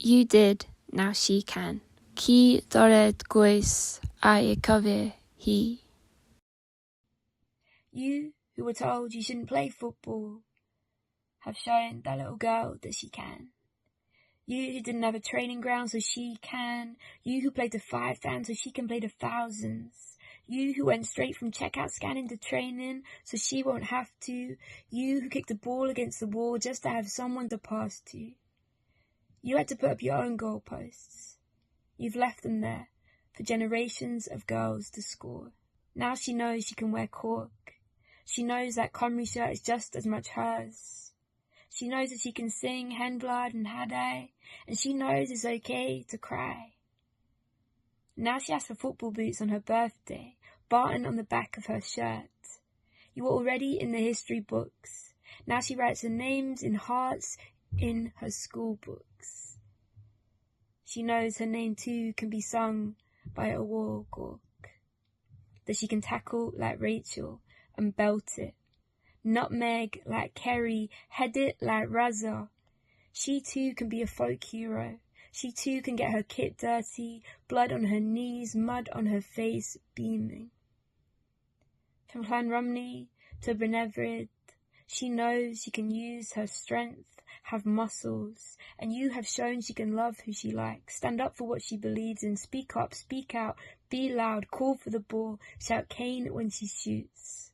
You did, now she can. Ci dored gwys a'i cofir hi. You, who were told you shouldn't play football, have shown that little girl that she can. You who didn't have a training ground so she can. You who played to 5,000 so she can play to thousands. You who went straight from checkout scanning to training so she won't have to. You who kicked the ball against the wall just to have someone to pass to. You had to put up your own goalposts. You've left them there for generations of girls to score. Now she knows she can wear cork. She knows that Cymru shirt is just as much hers. She knows that she can sing Henblad and Hadai, and she knows it's okay to cry. Now she asks for football boots on her birthday, Barton on the back of her shirt. You were already in the history books. Now she writes her names in hearts in her school books. She knows her name too can be sung by a war gork, that she can tackle like Rachel and belt it, nutmeg like Kerry, head it like Raza. She too can be a folk hero. She too can get her kit dirty, blood on her knees, mud on her face, beaming. From Llanrumney to Brynefryd, she knows she can use her strength, have muscles, and you have shown she can love who she likes, stand up for what she believes in, speak up, speak out, be loud, call for the ball, shout Kane when she shoots.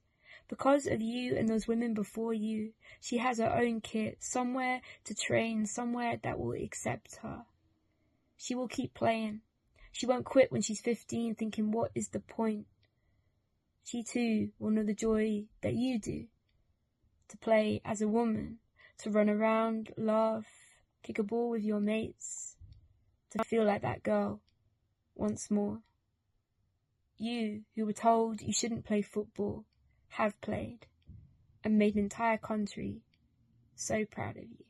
Because of you and those women before you, she has her own kit, somewhere to train, somewhere that will accept her. She will keep playing. She won't quit when she's 15 thinking, what is the point? She too will know the joy that you do, to play as a woman, to run around, laugh, kick a ball with your mates, to feel like that girl once more. You who were told you shouldn't play football, have played, and made an entire country so proud of you.